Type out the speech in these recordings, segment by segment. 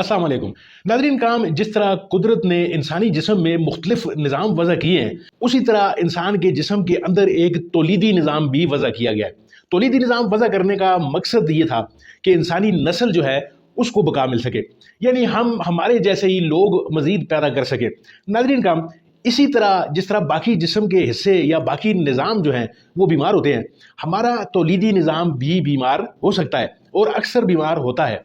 अस्सलाम वालेकुम नाज़रीन काम, जिस तरह कुदरत ने इंसानी जिस्म में मुख्तलिफ निज़ाम वज़ा किए हैं, उसी तरह इंसान के जिस्म के अंदर एक तौलीदी निज़ाम भी वज़ा किया गया है। तौलीदी निज़ाम वज़ा करने का मकसद ये था कि इंसानी नस्ल जो है उसको बका मिल सके, यानी हम हमारे जैसे ही लोग मज़ीद पैदा कर सके। नाज़रीन काम, इसी तरह जिस तरह बाकी जिस्म के हिस्से या बाकी निज़ाम जो हैं वो बीमार होते हैं, हमारा तौलीदी निज़ाम भी बीमार हो सकता है और अक्सर बीमार होता है।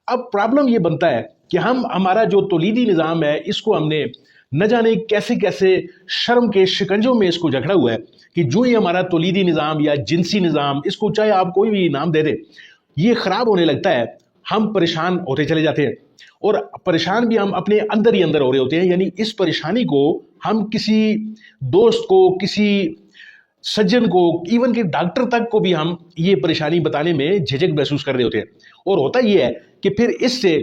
अब प्रॉब्लम ये बनता है कि हमारा जो तौलीदी निज़ाम है इसको हमने न जाने कैसे कैसे शर्म के शिकंजों में इसको जकड़ा हुआ है कि जो ही हमारा तौलीदी निज़ाम या जिनसी निज़ाम, इसको चाहे आप कोई भी नाम दे दे, ये ख़राब होने लगता है, हम परेशान होते चले जाते हैं। और परेशान भी हम अपने अंदर ही अंदर हो रहे होते हैं, यानी इस परेशानी को हम किसी दोस्त को, किसी सज्जन को, इवन के डॉक्टर तक को भी हम ये परेशानी बताने में झिझक महसूस कर रहे होते हैं। और होता ये है कि फिर इससे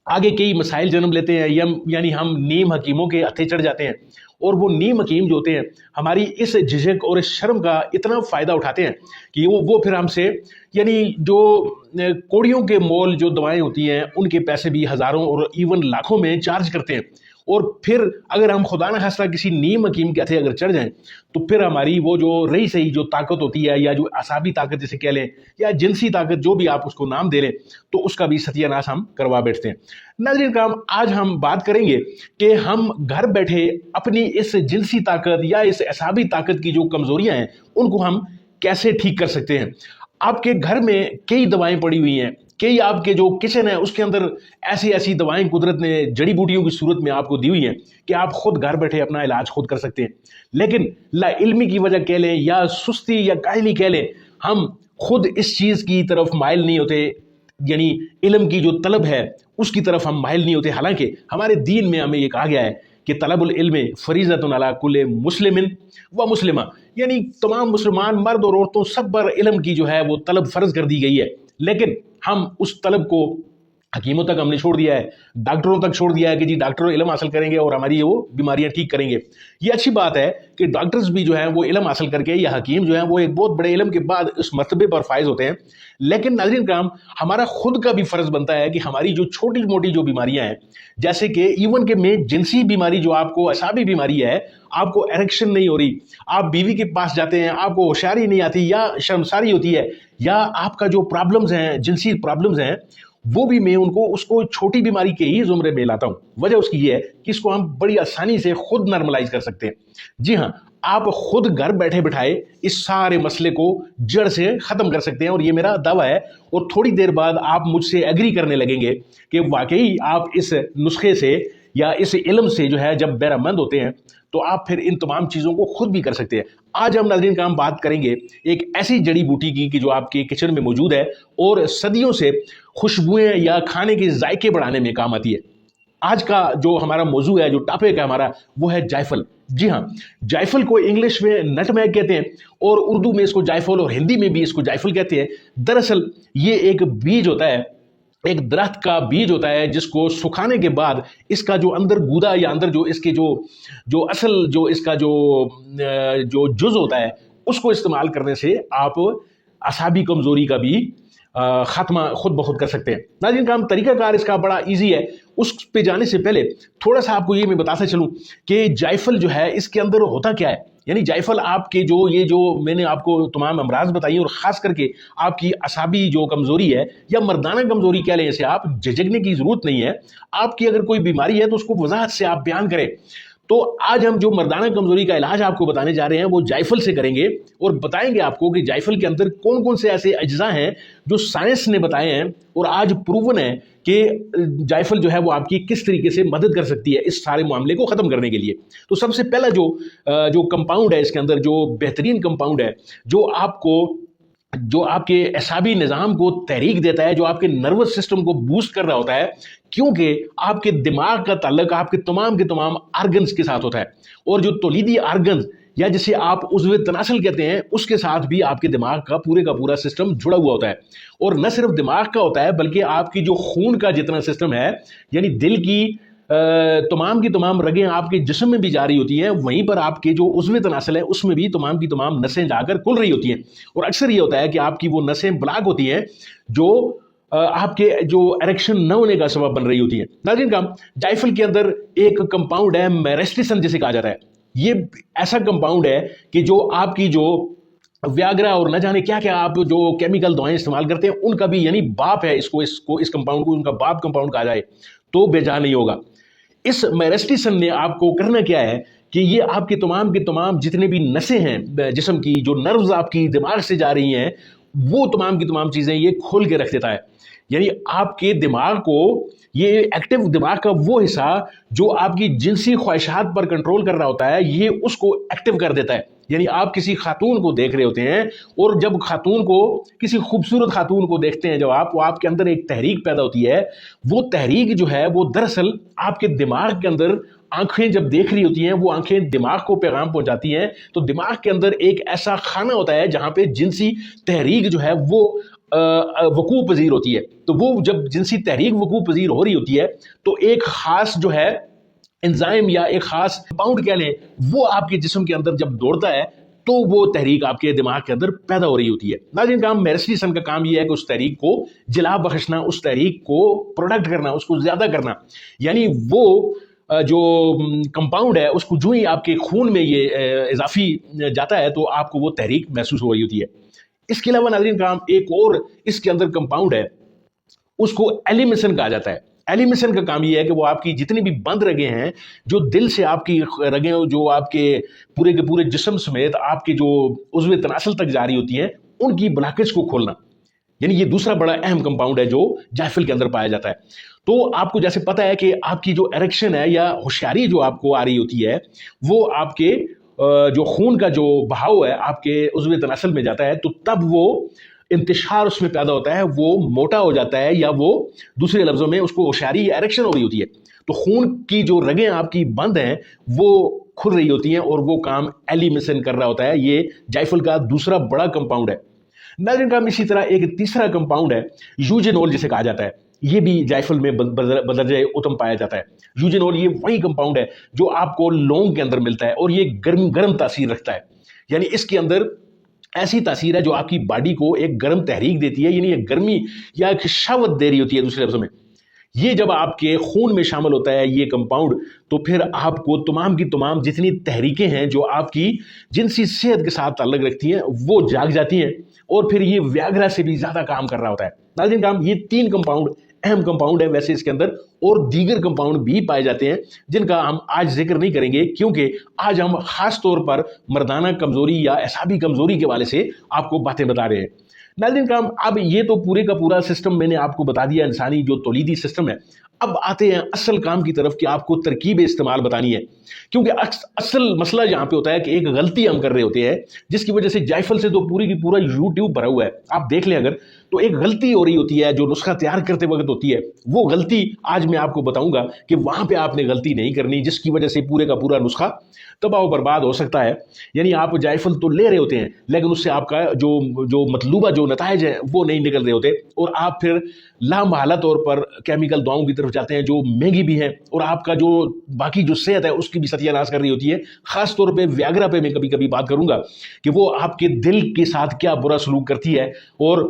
आगे कई मसाइल जन्म लेते हैं, यानी हम नीम हकीमों के हत्थे चढ़ जाते हैं। और वो नीम हकीम जो होते हैं हमारी इस झिझक और इस शर्म का इतना फ़ायदा उठाते हैं कि वो फिर हमसे, यानी जो कोड़ियों के मोल जो दवाएं होती हैं उनके पैसे भी हज़ारों और इवन लाखों में चार्ज करते हैं। और फिर अगर हम खुदा न खास्ता किसी नीम हकीम के हथे अगर चढ़ जाएं तो फिर हमारी वो जो रही सही जो ताकत होती है, या जो असाबी ताकत जिसे कह लें, या जिनसी ताकत, जो भी आप उसको नाम दे लें, तो उसका भी सत्यानाश हम करवा बैठते हैं। नाज़रीन काम, आज हम बात करेंगे कि हम घर बैठे अपनी इस जिनसी ताकत या इस असाबी ताकत की जो कमज़ोरियाँ हैं उनको हम कैसे ठीक कर सकते हैं। आपके घर में कई दवाएं पड़ी हुई हैं, कई आपके जो किचन है उसके अंदर ऐसी ऐसी दवाएं कुदरत ने जड़ी बूटियों की सूरत में आपको दी हुई हैं कि आप खुद घर बैठे अपना इलाज खुद कर सकते हैं। लेकिन लाइल्मी की वजह कह लें या सुस्ती या काहली कह लें, हम खुद इस चीज़ की तरफ माइल नहीं होते, यानी इल्म की जो तलब है उसकी तरफ हम माइल नहीं होते। हालांकि हमारे दीन में हमें ये कहा गया है कि तलबुल इल्म फरीज़तुन अला कुल्लि मुस्लिमिन व मुस्लिमा, यानी तमाम मुसलमान मर्द और औरतों सब पर इल्म की जो है वो तलब फ़र्ज कर दी गई है। लेकिन हम उस तलब को हकीमों तक हमने छोड़ दिया है, डॉक्टरों तक छोड़ दिया है कि जी डॉक्टरों इल्म हासिल करेंगे और हमारी वो बीमारियां ठीक करेंगे। ये अच्छी बात है कि डॉक्टर्स भी जो है वो इल्म हासिल करके, या हकीम जो है वो एक बहुत बड़े इल्म के बाद इस मर्तबे पर फायज होते हैं। लेकिन नाज़रीन काम, हमारा खुद का भी फ़र्ज़ बनता है कि हमारी जो छोटी मोटी जो बीमारियां हैं, जैसे कि इवन के में जिनसी बीमारी जो आपको असाबी बीमारी है, आपको एरेक्शन नहीं हो रही, आप बीवी के पास जाते हैं, आपको होशियारी नहीं आती या शर्मसारी होती है, या आपका जो प्रॉब्लम्स हैं, जिनसी प्रॉब्लम्स हैं, वो भी मैं उसको छोटी बीमारी के ही ज़ुमरे में लाता हूँ। वजह उसकी ये है कि इसको हम बड़ी आसानी से खुद नॉर्मलाइज कर सकते हैं। जी हाँ, आप खुद घर बैठे बिठाए इस सारे मसले को जड़ से ख़त्म कर सकते हैं, और ये मेरा दावा है। और थोड़ी देर बाद आप मुझसे एग्री करने लगेंगे कि वाकई आप इस नुस्खे से या इस इल्म से जो है जब बहरामंद होते हैं तो आप फिर इन तमाम चीज़ों को खुद भी कर सकते हैं। आज हम नाज़रीन काम बात करेंगे एक ऐसी जड़ी बूटी की कि जो आपके किचन में मौजूद है और सदियों से खुशबुएं या खाने के जायके बढ़ाने में काम आती है। आज का जो हमारा मौजू है, जो टॉपिक है हमारा, वो है जायफल। जी हाँ, जायफल को इंग्लिश में नटमैग कहते हैं और उर्दू में इसको जायफल और हिंदी में भी इसको जायफल कहते हैं। दरअसल ये एक बीज होता है, एक दरख्त का बीज होता है जिसको सुखाने के बाद इसका जो अंदर गूदा या अंदर जो इसके जो असल जो इसका जो जुज होता है उसको इस्तेमाल करने से आप असाबी कमज़ोरी का भी ख़ात्मा खुद ब खुद कर सकते हैं। नाज़रीन काम, तरीक़ाकार इसका बड़ा इजी है। उस पे जाने से पहले थोड़ा सा आपको ये मैं बताता चलूँ कि जायफल जो है इसके अंदर होता क्या है। यानी जायफल आपके जो मैंने आपको तमाम अमराज बताई, और ख़ास करके आपकी असाबी जो कमज़ोरी है या मर्दाना कमज़ोरी कह लें, इसे आप झिझकने की ज़रूरत नहीं है। आपकी अगर कोई बीमारी है तो उसको वजाहत से आप बयान करें। तो आज हम जो मर्दाना कमज़ोरी का इलाज आपको बताने जा रहे हैं वो जायफल से करेंगे, और बताएंगे आपको कि जायफल के अंदर कौन कौन से ऐसे अज्जा हैं जो साइंस ने बताए हैं और आज प्रूवन है कि जायफल जो है वो आपकी किस तरीके से मदद कर सकती है इस सारे मामले को ख़त्म करने के लिए। तो सबसे पहला जो कंपाउंड है इसके अंदर, जो बेहतरीन कंपाउंड है, जो आपके असाबी निज़ाम को तहरीक देता है, जो आपके नर्वस सिस्टम को बूस्ट कर रहा होता है, क्योंकि आपके दिमाग का ताल्लुक आपके तमाम के तमाम आर्गन्स के साथ होता है। और जो तौलीदी आर्गन्स या जिसे आप उज़्व तनासल कहते हैं, उसके साथ भी आपके दिमाग का पूरा सिस्टम जुड़ा हुआ होता है। और न सिर्फ दिमाग का होता है बल्कि आपकी जो खून का जितना सिस्टम है, यानी दिल की तमाम की तमाम रगें आपके जिस्म में भी जारी होती हैं, वहीं पर आपके जो उज़्व तनासल है उसमें भी तमाम की तमाम नसें जाकर खुल रही होती हैं। और अक्सर ये होता है कि आपकी वो नसें ब्लॉक होती हैं जो آپ کے جو اریکشن نہ ہونے کا سبب بن رہی ہوتی ہے۔ ناظرین کرام، جائفل کے اندر ایک کمپاؤنڈ ہے میرسٹیسن جسے کہا جاتا ہے۔ یہ ایسا کمپاؤنڈ ہے کہ جو آپ کی جو ویاگرا اور نہ جانے کیا کیا آپ جو کیمیکل دوائیں استعمال کرتے ہیں ان کا بھی یعنی باپ ہے، اس کمپاؤنڈ کو ان کا باپ کمپاؤنڈ کہا جائے تو بے جا نہیں ہوگا۔ اس میرسٹیسن نے آپ کو کرنا کیا ہے کہ یہ آپ کے تمام جتنے بھی نسیں ہیں جسم کی، جو نروز آپ کی دماغ سے جا رہی ہیں، وہ تمام کی تمام چیزیں یہ کھول کے رکھ دیتا ہے۔ یعنی آپ کے دماغ کو، یہ ایکٹیو دماغ کا وہ حصہ جو آپ کی جنسی خواہشات پر کنٹرول کر رہا ہوتا ہے، یہ اس کو ایکٹیو کر دیتا ہے۔ یعنی آپ کسی خاتون کو دیکھ رہے ہوتے ہیں اور جب کسی خوبصورت خاتون کو دیکھتے ہیں، جب آپ کے اندر ایک تحریک پیدا ہوتی ہے، وہ تحریک جو ہے وہ دراصل آپ کے دماغ کے اندر آنکھیں جب دیکھ رہی ہوتی ہیں، وہ آنکھیں دماغ کو پیغام پہنچاتی ہیں، تو دماغ کے اندر ایک ایسا خانہ ہوتا ہے جہاں پہ جنسی تحریک جو ہے وہ وقوع پذیر ہوتی ہے۔ تو وہ جب جنسی تحریک وقوع پذیر ہو رہی ہوتی ہے تو ایک خاص جو ہے انزائم یا ایک خاص کمپاؤنڈ کہہ لیں، وہ آپ کے جسم کے اندر جب دوڑتا ہے تو وہ تحریک آپ کے دماغ کے اندر پیدا ہو رہی ہوتی ہے۔ ناظرین کام، میرسٹیسن کا کام یہ ہے کہ اس تحریک کو جلا بخشنا، اس تحریک کو پروڈکٹ کرنا، اس کو زیادہ کرنا۔ یعنی وہ جو کمپاؤنڈ ہے اس کو جو ہی آپ کے خون میں یہ اضافی جاتا ہے تو آپ کو وہ تحریک محسوس ہو رہی ہوتی ہے۔ اس کے علاوہ ناظرین کرام ایک اور اس کے اندر کمپاؤنڈ ہے، اس کو ایلیمسن کہا جاتا ہے۔ ایلیمسن کا کام یہ ہے کہ وہ آپ کی جتنی بھی بند رگیں ہیں، جو دل سے آپ کی رگیں جو آپ کے پورے جسم سمیت آپ کے جو عضو تناسل تک جاری ہوتی ہیں، ان کی بلاکج کو کھولنا۔ یعنی یہ دوسرا بڑا اہم کمپاؤنڈ ہے جو جائفل کے اندر پایا جاتا ہے۔ تو آپ کو جیسے پتا ہے کہ آپ کی جو ایریکشن ہے یا ہوشیاری جو آپ کو آ رہی ہوتی ہے، وہ آپ کے جو خون کا جو بہاؤ ہے آپ کے عضو تناسل میں جاتا ہے، تو تب وہ انتشار اس میں پیدا ہوتا ہے، وہ موٹا ہو جاتا ہے، یا وہ دوسرے لفظوں میں اس کو ہوشیاری یا ایریکشن ہو رہی ہوتی ہے۔ تو خون کی جو رگیں آپ کی بند ہیں وہ کھل رہی ہوتی ہیں اور وہ کام ایلیمسن کر رہا ہوتا ہے۔ یہ جائفل کا دوسرا بڑا کمپاؤنڈ ہے۔ ناظرین کرام، اسی طرح ایک تیسرا کمپاؤنڈ ہے یوجینول جسے کہا جاتا ہے۔ یہ بھی جائفل میں بدرجہ اتم پایا جاتا ہے۔ یوجینول یہ وہی کمپاؤنڈ ہے جو آپ کو لونگ کے اندر ملتا ہے اور یہ گرم تاثیر رکھتا ہے۔ یعنی اس کے اندر ایسی تاثیر ہے جو آپ کی باڈی کو ایک گرم تحریک دیتی ہے، یعنی ایک گرمی یا ایک شہوت دے رہی ہوتی ہے دوسرے لفظوں میں۔ یہ جب آپ کے خون میں شامل ہوتا ہے یہ کمپاؤنڈ، تو پھر آپ کو تمام کی تمام جتنی تحریکیں ہیں جو آپ کی جنسی صحت کے ساتھ تعلق رکھتی ہیں وہ جاگ جاتی ہیں، اور پھر یہ ویاگرا سے بھی زیادہ کام کر رہا ہوتا ہے۔ ناظرین کرام، یہ 3 کمپاؤنڈ اہم کمپاؤنڈ ہے۔ ویسے اس کے اندر اور دیگر کمپاؤنڈ بھی پائے جاتے ہیں جن کا ہم آج ذکر نہیں کریں گے، کیونکہ آج ہم خاص طور پر مردانہ کمزوری یا اعصابی کمزوری کے حوالے سے آپ کو باتیں بتا رہے ہیں۔ ناظرین کرام، اب یہ تو پورے کا پورا سسٹم میں نے آپ کو بتا دیا، انسانی جو تولیدی سسٹم ہے۔ اب آتے ہیں اصل کام کی طرف کہ آپ کو ترکیب استعمال بتانی ہے، کیونکہ اصل مسئلہ یہاں پہ ہوتا ہے کہ ایک غلطی ہم کر رہے ہوتے ہیں جس کی وجہ سے جائفل سے تو پوری کی پورا یوٹیوب بھرا ہوا ہے، آپ دیکھ لیں اگر تو ایک غلطی ہو رہی ہوتی ہے جو نسخہ تیار کرتے وقت ہوتی ہے۔ وہ غلطی آج میں آپ کو بتاؤں گا کہ وہاں پہ آپ نے غلطی نہیں کرنی جس کی وجہ سے پورے کا پورا نسخہ تباہ و برباد ہو سکتا ہے۔ یعنی آپ جائفل تو لے رہے ہوتے ہیں لیکن اس سے آپ کا جو مطلوبہ جو نتائج ہیں وہ نہیں نکل رہے ہوتے، اور آپ پھر لامحالہ طور پر کیمیکل دواؤں کی طرف جاتے ہیں جو مہنگی بھی ہیں، اور آپ کا جو باقی جو صحت ہے اس کی بھی ستیہ ناش کر رہی ہوتی ہے۔ خاص طور پہ ویاگرا پہ میں کبھی کبھی بات کروں گا کہ وہ آپ کے دل کے ساتھ کیا برا سلوک کرتی ہے، اور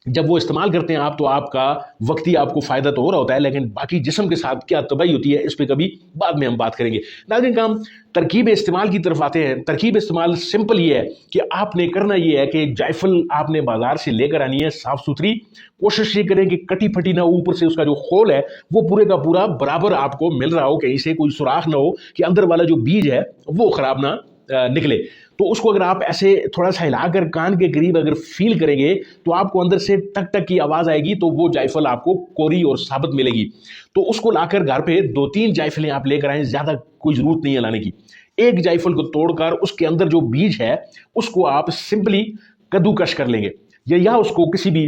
جب وہ استعمال کرتے ہیں آپ تو آپ کا وقتی آپ کو فائدہ تو ہو رہا ہوتا ہے، لیکن باقی جسم کے ساتھ کیا تباہی ہوتی ہے اس پہ کبھی بعد میں ہم بات کریں گے۔ ناظرین کرام، ترکیب استعمال کی طرف آتے ہیں۔ ترکیب استعمال سمپل یہ ہے کہ آپ نے کرنا یہ ہے کہ جائفل آپ نے بازار سے لے کر آنی ہے صاف ستھری، کوشش یہ کریں کہ کٹی پھٹی نہ، اوپر سے اس کا جو خول ہے وہ پورے کا پورا برابر آپ کو مل رہا ہو، کہیں سے کوئی سوراخ نہ ہو کہ اندر والا جو بیج ہے وہ خراب نہ نکلے۔ تو اس کو اگر آپ ایسے تھوڑا سا ہلا کر کان کے قریب اگر فیل کریں گے تو آپ کو اندر سے ٹک ٹک کی آواز آئے گی، تو وہ جائفل آپ کو کوری اور ثابت ملے گی۔ تو اس کو لا کر گھر پہ 2-3 جائفلیں آپ لے کر آئیں، زیادہ کوئی ضرورت نہیں ہے لانے کی۔ ایک جائفل کو توڑ کر اس کے اندر جو بیج ہے اس کو آپ سمپلی کدوکش کر لیں گے، یا اس کو کسی بھی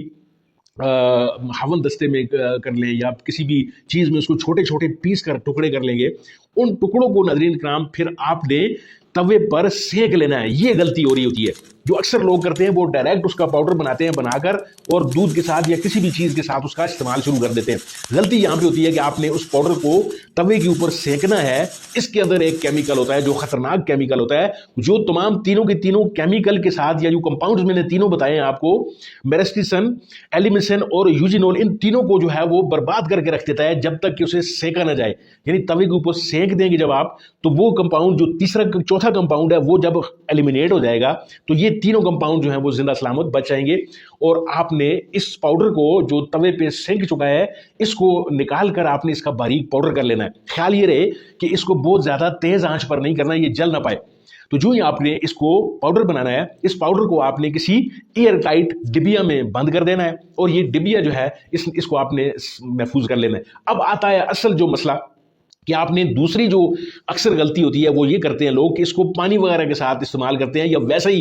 ہون دستے میں کر لیں، یا کسی بھی چیز میں اس کو چھوٹے چھوٹے پیس کر ٹکڑے کر لیں گے۔ उन टुकड़ों को नाज़रीन कराम फिर आपने तवे पर सेक लेना है। ये गलती हो रही होती है। जो अक्सर लोग करते हैं वो डायरेक्ट उसका पाउडर बनाते हैं, बनाकर और दूध के साथ या किसी भी चीज़ के साथ उसका इस्तेमाल शुरू कर देते हैं। गलती यहाँ पे होती है कि आपने उस पाउडर को तवे के ऊपर सेकना है। इसके अंदर एक केमिकल होता है जो खतरनाक केमिकल होता है, जो तमाम तीनों के तीनों केमिकल के साथ या जो कंपाउंड्स मैंने तीनों बताए हैं आपको, मेरेस्टिसन, एलिमिसन और यूजिनोल, इन तीनों को जो है वो बर्बाद करके रख देता है जब तक कि उसे सेका ना जाए। यानी तवे के ऊपर सेक देंगे जब आप, तो वो कंपाउंड जो तीसरा चौथा कंपाउंड है वो जब एलिमिनेट हो जाएगा तो ये तीनों कंपाउंड जो है वो जिंदा सलामत बच जाएंगे। और आपने इस पाउडर को जो तवे पे सेक चुका है इसको निकाल कर आपने इसका बारीक पाउडर कर लेना है। ख्याल ये रहे कि इसको बहुत ज्यादा तेज आंच पर नहीं करना, ये जल ना पाए। तो जो ही आपने इसको पाउडर बनाना है, इस पाउडर को आपने किसी एयर टाइट डिबिया में बंद कर देना है और ये डिबिया जो है इसको आपने महफूज कर लेना है। अब आता है असल जो मसला कि आपने दूसरी जो अक्सर गलती होती है वो ये करते हैं लोग कि इसको पानी वगैरह के साथ इस्तेमाल करते हैं या वैसे ही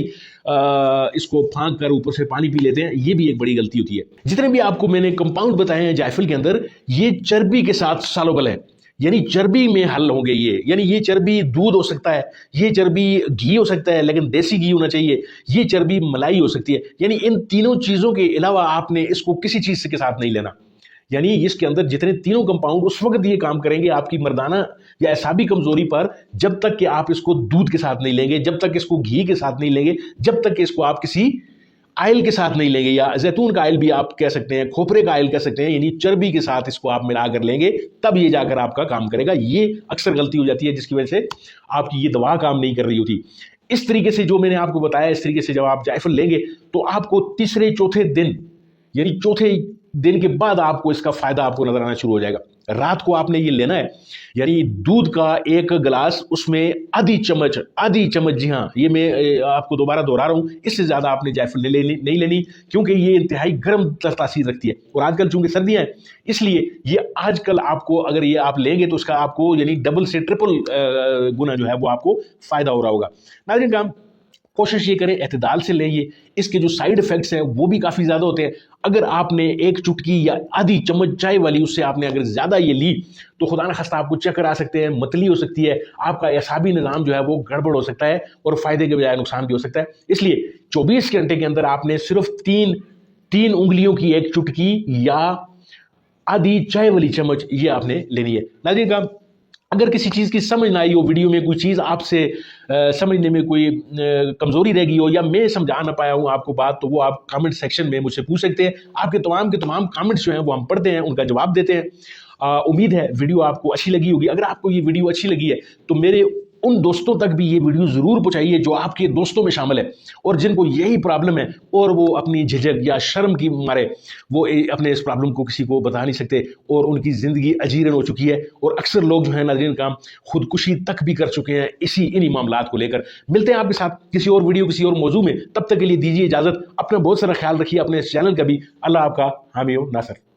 इसको फांक कर ऊपर से पानी पी लेते हैं। ये भी एक बड़ी गलती होती है। जितने भी आपको मैंने कंपाउंड बताए हैं जायफल के अंदर, ये चर्बी के साथ सालोबल है, यानी चर्बी में हल होंगे ये। यानी ये चर्बी दूध हो सकता है, ये चर्बी घी हो सकता है लेकिन देसी घी होना चाहिए, ये चर्बी मलाई हो सकती है। यानी इन तीनों चीज़ों के अलावा आपने इसको किसी चीज़ के साथ नहीं लेना। यानी इसके अंदर जितने तीनों कंपाउंड उस वक्त ये काम करेंगे आपकी मर्दाना या एसाबी कमजोरी पर, जब तक कि आप इसको दूध के साथ नहीं लेंगे, जब तक इसको घी के साथ नहीं लेंगे, जब तक कि इसको आप किसी आयल के साथ नहीं लेंगे, या जैतून का आयल भी आप कह सकते हैं, खोपरे का आयल कह सकते हैं, यानी चर्बी के साथ इसको आप मिला कर लेंगे, तब ये जाकर आपका काम करेगा। ये अक्सर गलती हो जाती है जिसकी वजह से आपकी ये दवा काम नहीं कर रही होती। इस तरीके से जो मैंने आपको बताया, इस तरीके से जब आप जायफल लेंगे तो आपको तीसरे चौथे दिन, यानी चौथे दिन के बाद आपको इसका फायदा आपको नजर आना शुरू हो जाएगा। रात को आपने ये लेना है, यानी दूध का एक गिलास, उसमें आधी चम्मच, जी हाँ, ये मैं आपको दोबारा दोहरा रहा हूँ, इससे ज़्यादा आपने जायफल नहीं लेनी क्योंकि ये इंतहाई गर्म तासीर रखती है। और आजकल चूंकि सर्दियाँ हैं इसलिए ये आजकल आपको अगर ये आप लेंगे तो उसका आपको यानी डबल से ट्रिपल गुना जो है वो आपको फ़ायदा हो रहा होगा। नाज़रीन काम, कोशिश ये करें एतदाल से लें। ये इसके जो साइड इफेक्ट्स हैं वो भी काफ़ी ज़्यादा होते हैं। अगर आपने एक चुटकी या आधी चम्मच चाय वाली उससे आपने अगर ज़्यादा ये ली तो खुदा न खास्ता आपको चक्कर आ सकते हैं, मतली हो सकती है, आपका एसाबी निज़ाम जो है वो गड़बड़ हो सकता है और फ़ायदे के बजाय नुकसान भी हो सकता है। इसलिए 24 घंटे के अंदर आपने सिर्फ तीन उंगलियों की एक चुटकी या आधी चाय वाली चम्मच ये आपने लेनी है। नाज़रीन का, अगर किसी चीज़ की समझ ना आई हो, वीडियो में कोई चीज़ आपसे समझने में कोई कमज़ोरी रह गई हो या मैं समझा ना पाया हूँ आपको बात, तो वो आप कमेंट सेक्शन में मुझसे पूछ सकते हैं। आपके तमाम कमेंट्स जो हैं वो हम पढ़ते हैं, उनका जवाब देते हैं। उम्मीद है वीडियो आपको अच्छी लगी होगी। अगर आपको ये वीडियो अच्छी लगी है तो मेरे उन दोस्तों तक भी ये वीडियो ज़रूर पहुँचाइए जो आपके दोस्तों में शामिल है और जिनको यही प्रॉब्लम है और वो अपनी झिझक या शर्म की मारे वो अपने इस प्रॉब्लम को किसी को बता नहीं सकते और उनकी ज़िंदगी अजीरन हो चुकी है। और अक्सर लोग जो है नाज़रीन काम खुदकुशी तक भी कर चुके हैं इन्हीं मामलात को लेकर। मिलते हैं आपके साथ किसी और वीडियो किसी और मौजू में, तब तक के लिए दीजिए इजाज़त। अपना बहुत सारा ख्याल रखिए, अपने इस चैनल का भी। अल्लाह आपका हामी हो नासर।